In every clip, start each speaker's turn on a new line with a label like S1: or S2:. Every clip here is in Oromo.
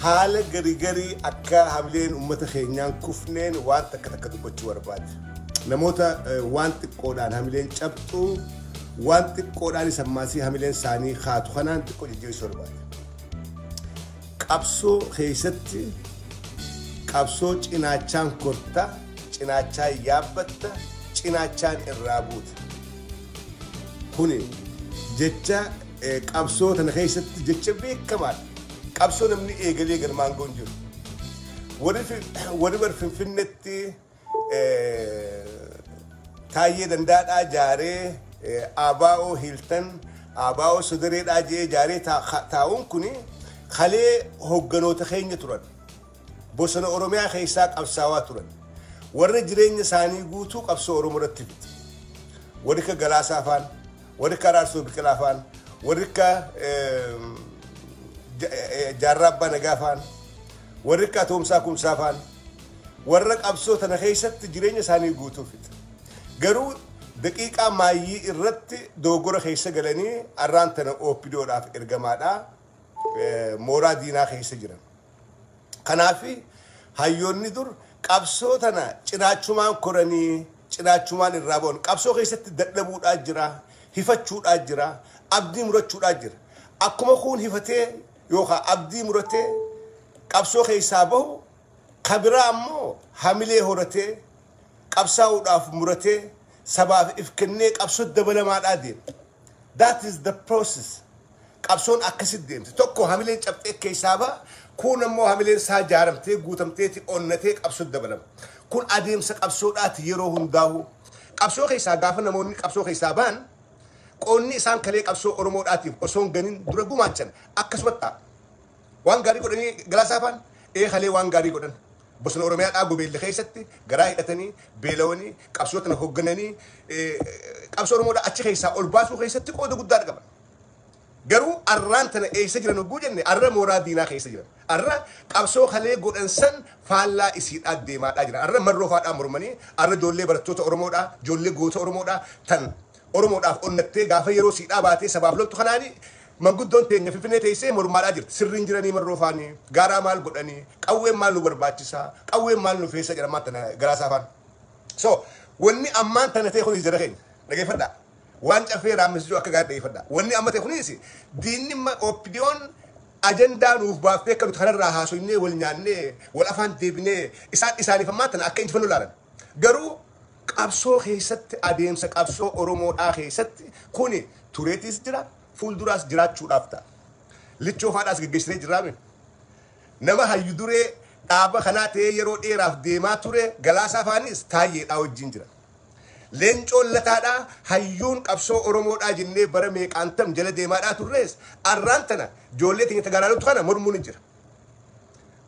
S1: haala garii akka hamileen uummata keenyaan kufneen waan takka dubbachuu barbaade. Namoota waan xiqqoodhaan hamileen cabxuu waan xiqqoodhaan isammaasii hamileen isaanii haatu kanaan xiqqoo jijjiiruu barbaade. Qabsoo keessatti qabsoo cinaachaan korta, cinaachaan yaabbatta, cinaachaan irraa buuta. Kuni jecha qabsoo tana keessatti jecha beekamaadha. Qabsoo namni eegalee galmaan goon jiru. Warri bar Finfinneetti Taayyee Dandaadhaa jaaree Abaa'oo Hiltan, Abaa'oo Sodareedhaa jee jaaree taa'uun kuni kalee hogganoota keenya turan. Bosona Oromiyaa keessaa qabsaawaa turan. Warra jireenya isaanii guutuu qabsoo Oromoo irratti fite. Warri akka Galaasaa faan, warri akka Araarsoo Biqilaa faan, warri akka Jaarraa Abbaa Nagaa faan, warri akka Atoomsaa Kumsaa faan, warra qabsoo tana keessatti jireenya isaanii guutuu fite. Garuu daqiiqaa maayyii irratti doogora keessa galanii arraan tana OPDOdhaaf ergamaadhaa mooraa diinaa keessa jiran. Kanaafi hayyoonni dur qabsoo tana cinaachumaan koranii, cinaachumaan irraa ba'an. Qabsoo keessatti dadhabuudhaa jira, hifachuudhaa jira, abdii murachuudhaa jira. Akkuma kun hifatee yookaan abdii muratee qabsoo keessaa bahu kabiraa ammoo hamilee horatee qabsaa'uudhaaf muratee sabaaf if kennee qabsoo dabalamaadhaa deema. That is the process. Qabsoon akkasitti deemte. Tokko hamileen cabxee keessaa baha, kun ammoo hamileen isaa jaaramtee guutamteeti onnatee qabsoo dabalama. Kun adeemsa qabsoodhaati yeroo hundaa'u. Qabsoo keessaa gaafa namoonni qabsoo keessaa bahan qoonni isaan kalee qabsoo Oromoodhaatiif osoo hin ganin dura gumaachan akkasumatti waan gaarii godhanii Galaasaa faan kalee waan gaarii godhan. Bosona Oromiyaadhaa gobeelli keessatti garaa hidhatanii beelawanii qabsoo tana hooggananii qabsoo Oromoodhaa achi keessaa ol baasuu keessatti qooda guddaa qaban. Garuu arraan tana eessa jiran hogguu jenne arra mooraa diinaa keessa jiran. Arra qabsoo kalee godhan san faallaa isiidhaa deemaadhaa jira. Arra marroofaadhaa mormanii arra ijoollee barattoota Oromoodhaa, ijoollee goota Oromoodhaa tan Oromoodhaaf onnattee gaafa yeroo siidhaa baatee sabaaf loltu kanaanii manguddoon teenya Finfinnee teessee mormaadhaa jirti. Sirriin jiranii marroofaanii gaaraa maal godhanii qawween maal nu barbaachisaa qawween maal nu feessa jedhamaa tana Galaasaa faan. So wanni ammaan tana ta'e kunis jara keenya dhageeffadhaa. Waan cafee raammisuu akka gaarii dhageeffadhaa. Wanni amma ta'e kunis diinni OPDO'n ajandaa nuuf baaftee akka nuti kanarraa haasofnee wal nyaannee wal afaan deebinee isaaniif ammaan tana akka injifannoo ilaalan. Garuu qabsoo keessatti adeemsa qabsoo Oromoodhaa keessatti kuni tureetis jira. Fuulduraas jiraachuudhaaf ta'a. Lichoo faadhaas geggeessitee jiraame. Nama hayyu duree dhaaba kanaa ta'ee yeroo dheeraaf deemaa ture Galaasaa faanis Taayyeedhaa wajjin jira. Leencoon Lataadhaa hayyuun qabsoo Oromoodhaa jennee bara meeqaantam jala deemaadhaa turrees arraan tana ijoollee teenya tagaalaalottu kana mormuun hin jira.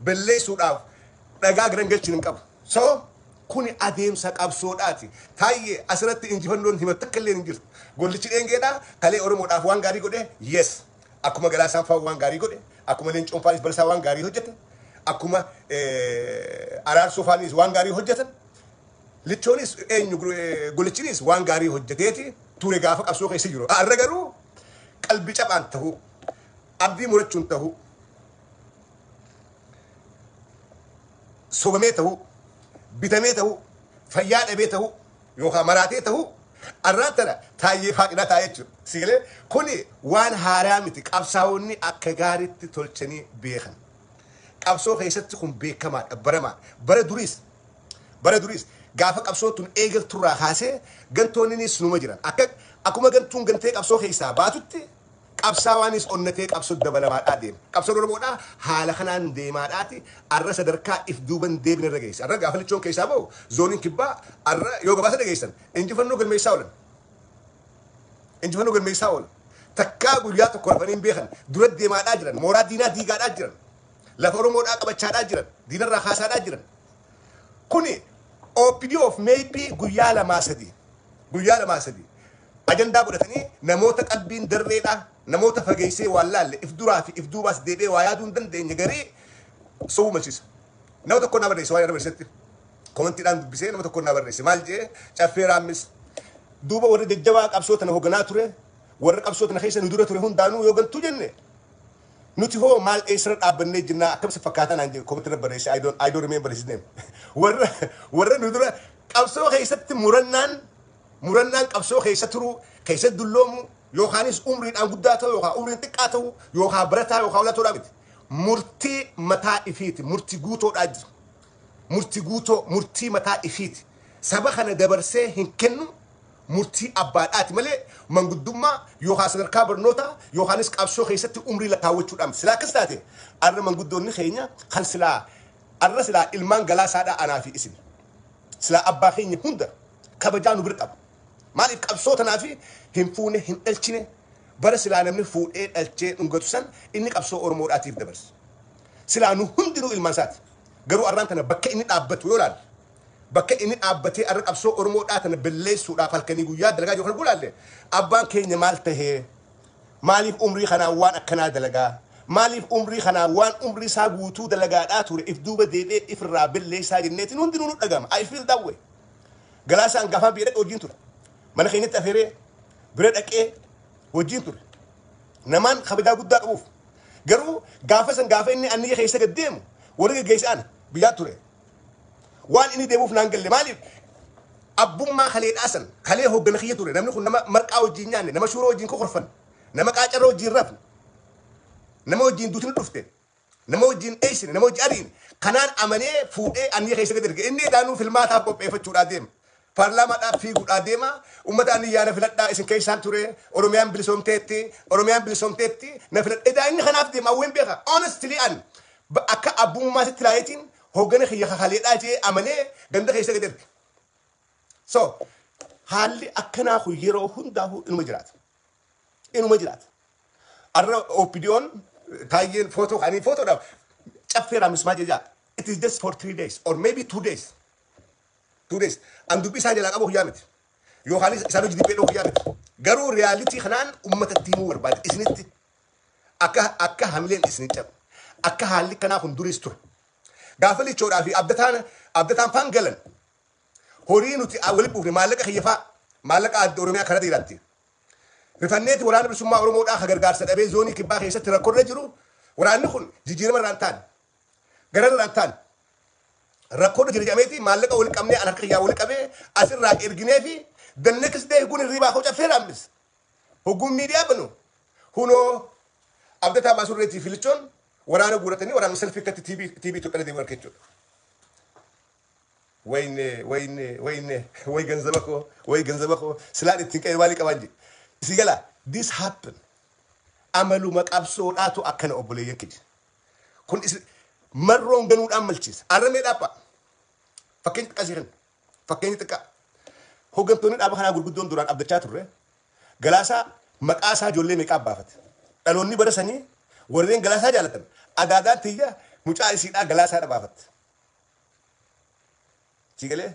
S1: Balleessuudhaaf dhagaa garan galchuun hin qabu. So kuni adeemsa qabsoodhaati. Taayyee asirratti injifannoon himatu akka illee hin jirtu. Gollichi dheengeedhaa kalee Oromoodhaaf waan gaarii godhe yes. Akkuma Galaasaan fa'aa waan gaarii godhe, akkuma Leencoon fa'aanis barasaa waan gaarii hojjete, akkuma Araarsoo fa'aanis waan gaarii hojjetan. Lichoonis gollichinis waan gaarii hojjeteeti ture gaafa qabsoo keessa jiru. Arra garuu qalbii cabaan ta'uu, abdii murachuun ta'uu, sobamee ta'uu, bitamee ta'uu, fayyaa dhabee ta'uu, yookaan maraatee ta'uu arraan tana Taayyee faaqinaa taa'ee jechuudha. Sigilee kuni waan haaraa miti. Qabsaa'onni akka gaariitti tolchanii beekan. Qabsoo keessatti kun beekamaadha baramaa. Bara duriis gaafa qabsootuun eegalturraa kaasee gantoonnis numa jiran. Akkuma gantuun gantee qabsoo keessaa baatutti qabsaawaanis onnatee qabsoo dabalamaadhaa deema. Qabsoon Oromoodhaa haala kanaan deemaadhaati arra sadarkaa if duuban deebina irra geessa. Arra gaafa Lichoon keessaa bahu zooniin kibbaa arra yoo gabaasa dhageessan injifannoo galmeessaa oolan. Injifannoo galmeessaa oolan. Takkaa guyyaa tokko rafanii hin beekan dura deemaadhaa jiran mooraa diinaa diigaadhaa jiran lafa Oromoodhaa qabachaadhaa jiran diinarraa kaasaadhaa jiran. Kuni OPDOf maybe guyyaa lamaa sadii ajandaa godhatanii namoota qalbiin darbeedhaa namoota fageessee waan laalle if duraa fi if duubaas deebi'ee waa yaaduu hin dandeenye garee soowumachiisa. Nama tokko na barreesse waan barreessetti komantiidhaan dubbisee nama tokko na barreesse maal jee caffee raammis duuba warri jajjabaa qabsoo tana hoogganaa ture warra qabsoo tana keessa nu dura ture hundaanuu yoo gantuu jenne nuti hoo maal eessara dhaabbannee jinnaa akkam si fakkaatan aan jedhu komitti barreesse I don't remember his name warra nu dura qabsoo keessatti murannaan qabsoo keessa turu keessa dulloomu yookaanis umriidhaan guddaa ta'u yookaan umriin xiqqaa ta'u yookaan barataa yookaan olatoodhaa miti murtii mataa ifiiti murtii guutoodhaa jira murtii mataa ifiiti saba kana dabarsee hin kennu murtii abbaadhaati malee manguddummaa yookaan sadarkaa barnoota yookaanis qabsoo keessatti umrii lakkaawwachuudhaan silaa akkas taate arra manguddoonni keenya kan silaa ilmaan galaasaadhaa anaa fi isin silaa abbaa keenya hunda kabajaa nu bira qaba maaliif qabsoo tanaa fi hin fuune hin dhalchine bara silaa namni fuudhee dhalchee dhungatu san inni qabsoo oromoodhaatiif dabarse silaa nu hundinuu ilmaan isaati garuu arraan tana bakka inni dhaabbatu yoo laal bakka inni dhaabbatee arra qabsoo oromoodhaa tana belleessuudhaaf halkanii guyyaa dalagaa jiru kan gulaalle abbaan keenya maal tahee maaliif umrii kanaa waan akkanaa dalagaa maaliif umrii kanaa waan umrii isaa guutuu dalagaadhaa ture if duuba deebi'ee ifirraa belleessaa jenneetiin hundinuu nu dhagama I feel that way galaasaan gaafaa biyya dhaqee wajjin ture mana keenyatti afeeree bira dhaqee wajjin ture namaan kabajaa guddaa qabuuf garuu gaafa inni anniyya keessa gad deemu warri geggeessaan biyyaa ture waan inni deemuuf naan galle maaliif abbummaa kaleedhaasan kalee hooggana kiyya ture namni kun nama marqaa wajjin nyaanne nama shuuroo wajjin kokorfan nama qaacarra wajjin rafne nama wajjin duutin dhufte nama wajjin dheessine nama wajjin ariine kanaan amanee fuudhee anniyya keessa gad erge inni daanuu filmaataaf qopheeffachuudhaa deema paarlaamaadhaaf fiiguudhaa deema ummata ani yaana filadhaa isin keessaan ture oromiyaan bilisomteetti na filadhee daa inni kanaaf deema awween beeka honestly an akka abbummaa sitti laayetiin hooggana kiyya kakaleedhaa jee amanee ganda keessa gad erge so haalli akkanaa kun yeroo hundaa'u inuma jiraata arra opinion taayyeen footoodhaaf caffeeraa mismaa jejaa it is just for 3 days or maybe 2 days an dubbii isaa jalaa qabu huyyaa miti yookaan isaan hojii dhibbee huyyaa miti garuu reyaalitii kanaan uummatatti himuu barbaade isinitti akka hamileen isin cabu akka haalli kanaa kun duris ture gaafa lichoodhaa fi abdataan faan galan horii nuti walitti buufne maallaqa kiyyafaa maallaqa adda oromiyaa kana dhiiraatti rifanneeti waraana bilisummaa oromoodhaa ka gargaarsa dhabee zoonii kibbaa keessatti rakkoorra jiru waraanni kun jijjiirama irraan ta'an gara irraan ta'an rakkoon jirjameeti maallaqa wali qabnee an harka kiyyaa wali qabee asirraa erginee fi the next day kun hirribaa koo caffeera ammis hogguun miidiyaa banu hunoo abdataa baasurreetii filichoon waraana guuratanii waraana selfii akkatti TV Itoophiyaa deemu harka jechuudha. Way ganzaba koo silaan ittiin qe'ee maalii qaban jedhe isii gala this happen amaluma qabsoodhaatu akkana obboleeyyan keenya kun marroon ganuudhaan malchiisa arramee dhaabba fakkeenya xiqqaa jiran fakkeenya xiqqaa hooggantoonni dhaaba kanaa gurguddoon duraan abdachaa turre galaasaa maqaa isaa ijoollee meeqaa baafate dhaloonni bara sanii warreen galaasaa jaalatan agaadaan tiyya mucaa isiidhaa galaasaa dhabaafatte sigalee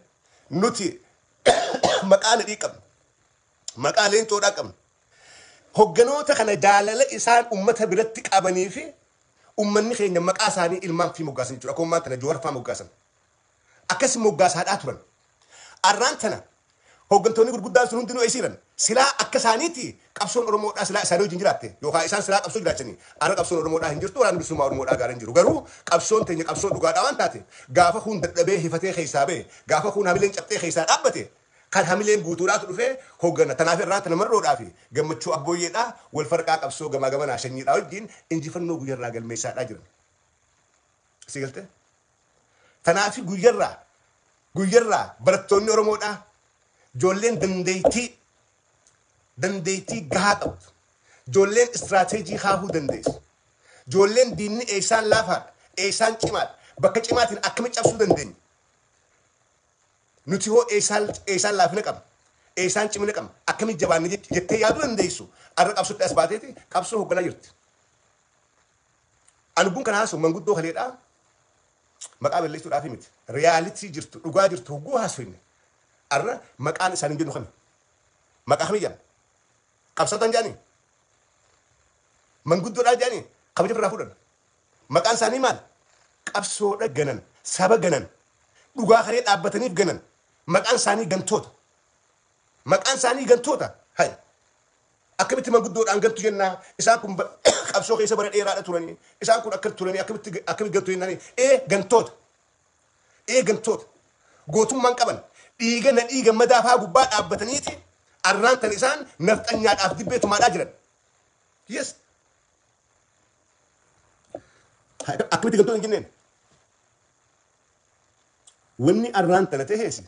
S1: nuti maqaa nadhii qabna maqaa leencoodhaa qabna hogganoota kana jaalala isaan ummata biratti qabanii fi ummanni keenya maqaa isaanii ilmaan fi moggaasan jechuudha akkuma maanta Jawaar fa'aa moggaasan akkasii moggaasaadhaa turan arraan tana hooggantoonni gurguddaan sun hundinuu eessiran silaa akka isaaniiti qabsoon oromoodhaa silaa isaanii wajjin jiraatte yookaan isaan silaa qabsoo jiraachanii arra qabsoon oromoodhaa hin jirtu waraana bilisummaa oromoodhaa gaara hin jiru garuu qabsoon teenya qabsoo dhugaadhaa waan taate gaafa kun dadhabee hifatee keessaa ba'e gaafa kun hamileen cabxee keessaa dhaabbate kan hamileen guutuudhaatu dhufee hooggana tanaaf irraa tana marroodhaa fi gammachuu abbooyyeedhaa wal farqaa qabsoo gamaa gamanaa shanyiidhaa wajjin injifannoo guyyarraa galmeessaadhaa jiran si galte tanaaf guyyarraa barattoonni oromoodhaa ijoolleen dandeettii gahaa qabdu ijoolleen istiraateejii haahuu dandeessu ijoolleen diinni eessaan laafaadha eessaan cimaadha bakka cimaatiin akkamitti cabsuu dandeenya nuti hoo eessaan laafina qabna eessaan cimina qabna akkamitti jabaanne jettee yaaduu dandeessu arra qabsutti as baateeti qabsoo hoogganaa jirti anubbuun kana haasa'u manguddoo kaleedhaa maqaa balleessuudhaaf miti riyaalitii jirtu dhugaa jirtu hogguu haasofne arra maqaan isaanii jennu kami maqaa kami jedhama qabsataan jedhanii manguddoodhaa jedhanii kabaja irraa fudhan maqaan isaanii maal qabsoodha ganan saba ganan dhugaa kalee dhaabbataniif ganan maqaan isaanii gantoota hay akkamitti manguddoodhaan gantu jennaa isaan kun qabsoo keessa bara dheeraadha turanii isaan kun akka turanii akkamitti galtu jennaan gantoota gootummaan qaban dhiiga madaafaa gubbaa dhaabbataniiti arraan tan isaan nafxanyaadhaaf dibbee tumaadhaa jiran. Yes. Akkamitti gantoota hin jenneen. Wanni arraan tana ta'eesi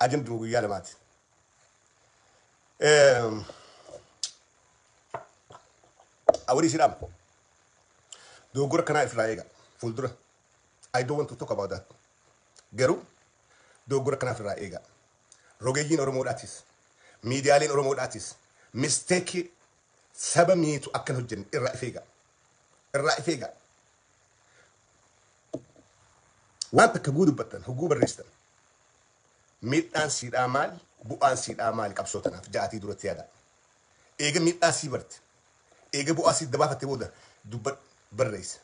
S1: ajanduma guyyaa lamaati. Awwarii sidhaam. Dogoggora kanaa ifirraa eega. Fuuldura. I don't want to talk about that. Garuu dogoggora kanaa ifirraa eega. Rogeeyyiin Oromoodhaatis. Miidiyaaleen Oromoodhaatis. Misteekii saba miitu akkan hojjenne irraa ifeega. Irraa ifeega. Waan takka guu dubbattan hogguu barreessitan. Miidhaan siidhaa maali? Bu'aan siidhaa maali qabsoo tanaaf ja'atii duratti yaada. Eega miidhaa sii barte. Eega bu'aa sii dabaafattee booda barreessa.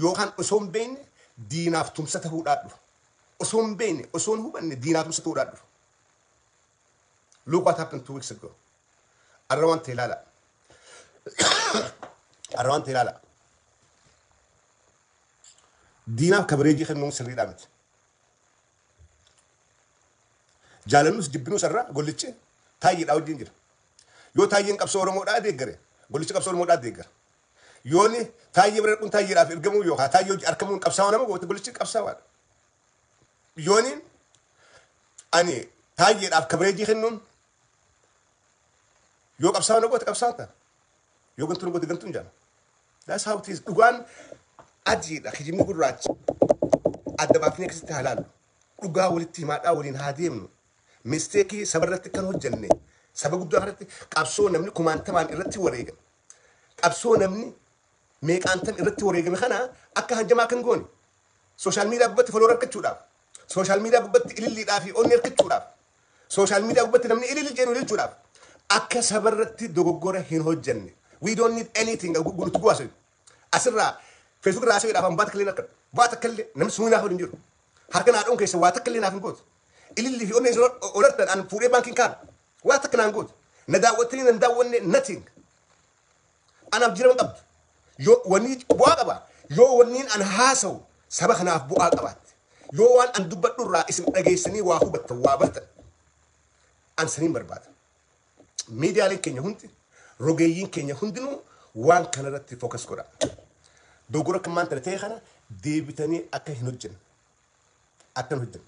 S1: Yookaan osoo hin beekne diinaaf tumsa ta'uudhaan dhufa. Osoo hin beekne osoo hin hubanne diinaaf tumsa ta'uudhaan dhufa. Look what happened 2 weeks ago. Arra waan ta'e ilaala. Arra waan ta'e ilaala. Diinaaf kabareejii kennuun sirriidhaa miti. Jaalannus jibbinus irraa gollichi taayyeedhaa wajjin jira. Yoo taayyeen qabsoo Oromoodhaa deeggare gollichi qabsoo Oromoodhaa deeggara. Yooni taayyee bira kun taayyeedhaaf ergamuu yookaan taayyee hojii argamuun qabsaa'aa nama goote gollichi qabsaa'aadha. Yooniin ani taayyeedhaaf kabareejii kennuun yoo qabsaa'aa nama goote qabsaa'aa ta'a. Yoo gantuun goote gantuun jaala. That's how it is. Dhugaan adiidha kijibni gurraachi. Adda baafnee akkasitti haa laallu. Dhugaa walitti himaadhaa waliin haa deemnu. Misteekii sabarratti kan hojjenne saba guddaa irratti qabsoo namni kumaantamaan irratti wareegame. Qabsoo namni meeqaantan irratti wareegame kana akka hanjamaa kan goone. Sooshaal miidiyaa gubbatti foloo harkachuudhaaf. Sooshaal miidiyaa gubbatti ililliidhaa fi onni harkachuudhaaf. Sooshaal miidiyaa gubbatti namni ililli jeenu ililchuudhaaf. Akka sabarratti dogoggora hin hojjenne. We don't need anything. Guutu bu'aase. Asirraa Facebook irraa asirraa afaan baata kallee nakkan. Baata kallee namni suunaa hin jiru. Harka naadhoon keessa waa takka illee naaf hin gootu. Ililli fi onni olartan an fuudhee baankiin kaan. Waa takka naan gootu. Na daawwattanii nan daawwanne nothing. Anaaf jiraman qabdu. Yoo wanni bu'aa qaba. Yoo wanniin an haasa'u saba kanaaf bu'aa qabaatti. Yoo waan an dubbadhu irraa isin dhageessanii waa hubattan waa bartan. An saniin barbaada. Miidiyaaleen keenya hundi rogeeyyiin keenya hundinuu waan kanarratti fookas godha. Dogoggora kan maanta ta'e kana deebitanii akka hin hojjenne. Akkan hojjenne.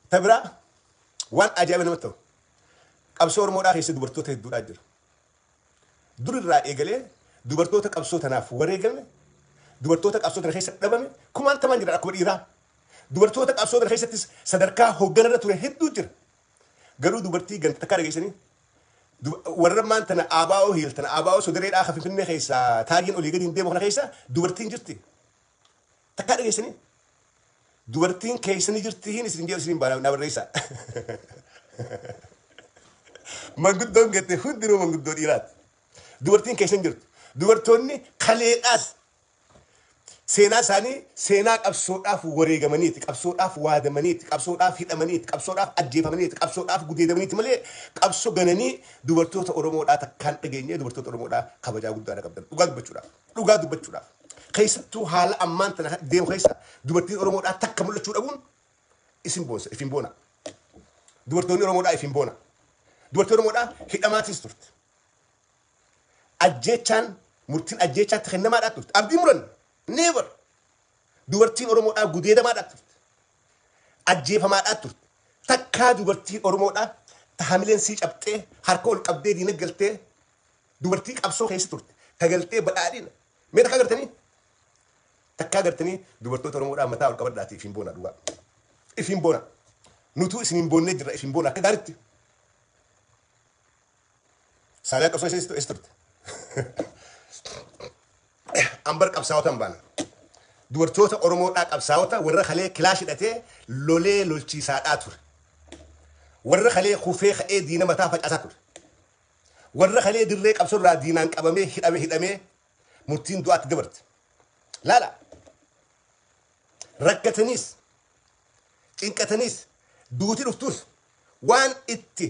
S1: Tabiraa waan ajaa'iba namatti ta'u. Qabsoo Oromoodhaa keessa dubartoota hedduudhaa jira. Durirraa eegalee dubartoota qabsoo tanaaf wareegame dubartoota qabsoo tana keessa dhabame kumaantamaan jira akkuma dhiiraa. Dubartoota qabsoo tana keessattis sadarkaa hoogganarra ture hedduu jira. Garuu dubartii ganta takkaa dhageessanii warra maan tana ABO hiiltana ABO sodareedhaa kan Finfinnee keessa taagiin olii gadi hin deemu kana keessa dubartiin jirti. Takkaa dhageessanii dubartiin keessanii jirtiin isin jedhu isin baana barreessa. Manguddoon gatte hundinuu manguddoo dhiiraati. Dubartiin keessan jirtu. Dubartoonni kaleedhaas seenaa isaanii seenaa qabsoodhaaf wareegamaniiti, qabsoodhaaf waadamaniiti, qabsoodhaaf hidhamaniiti, qabsoodhaaf ajjeefamaniiti, qabsoodhaaf gudeedamaniiti malee qabsoo gananii dubartoota Oromoodhaa takkaan dhageenyee dubartoota Oromoodhaa kabajaa guddaa qabdan. Dhugaa dubbachuudhaaf. Keessattuu haala ammaan tana deemu keessa dubartiin Oromoodhaa takka mul'achuu dhabuun isin boonsa, ifin boona. Dubartoonni Oromoodhaa ifin boona. Dubartoonni Oromoodhaa hidhamaatis turte. Ajjeechaan murtiin ajjeechaatti kennamaadhaa turte. Abdii muran never. Dubartiin Oromoodhaa gudeedamaadhaa turte. Ajjeefamaadhaa turte. Takkaa dubartiin Oromoodhaa tahamileen sii cabxee harka ol qabdee diina galtee dubartii qabsoo keessa turte. Tagaltee badhaadhina. Mee takkaa gartanii? Takkaa gartanii dubartoota Oromoodhaa mataa ol qabadhaati ifin boona dhugaa. Ifin boona. Nutuu isin hin boonnee jirra ifin boona akka gaaritti. Saadaa qabsoo isa turte. Ambar qabsaa'otan baana. Dubartoota Oromoodhaa qabsaa'ota warra kalee kilaash hidhatee lolee lolchiisaadhaa ture. Warra kalee kufee ka'ee diina mataa facaasaa ture. Warra kalee dirree qabsoo irraa diinaan qabamee hidhamee murtiin du'aatti dabarte. Laala. Rakkataniis cinqataniis duuti dhuftus waan itti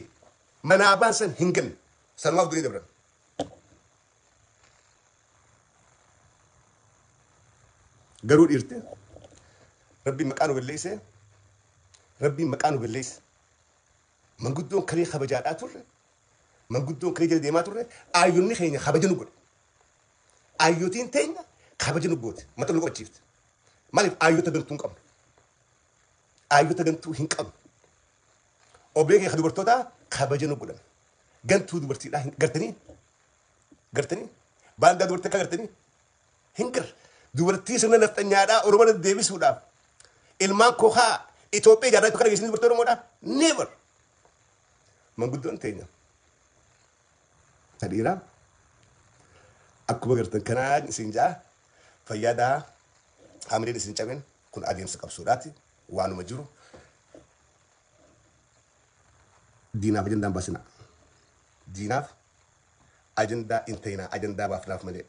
S1: manaa baansan hin galle sanumaaf durii dabran. قرود إرتي ربي مكانه بالليس ربي مكانه بالليس من قدون كري خبجات أتور من قدون كري جل ديمات تور أيوني خيني خبجنو بود أيوتين تينا خبجنو بود ما تلو بتشيفت مالف أيوت بنتون كم أيوت بنتو هنكم أوبيك خدو برتوتا خبجنو بدن جنتو دبرتي لا قرتني باندا دبرتك قرتني هنكر دبرتي سنة نفتنيادا أوروبا ديفيس ودا ilman koha Ethiopia jarra tukar gisini bertemu moda never mengudon tenya tadira aku bagartan kana sinja fayada hamri di sincamen kun adin sekap surati wanu majuru dinaf ajenda basina dinaf ajenda intena ajenda bafnaf made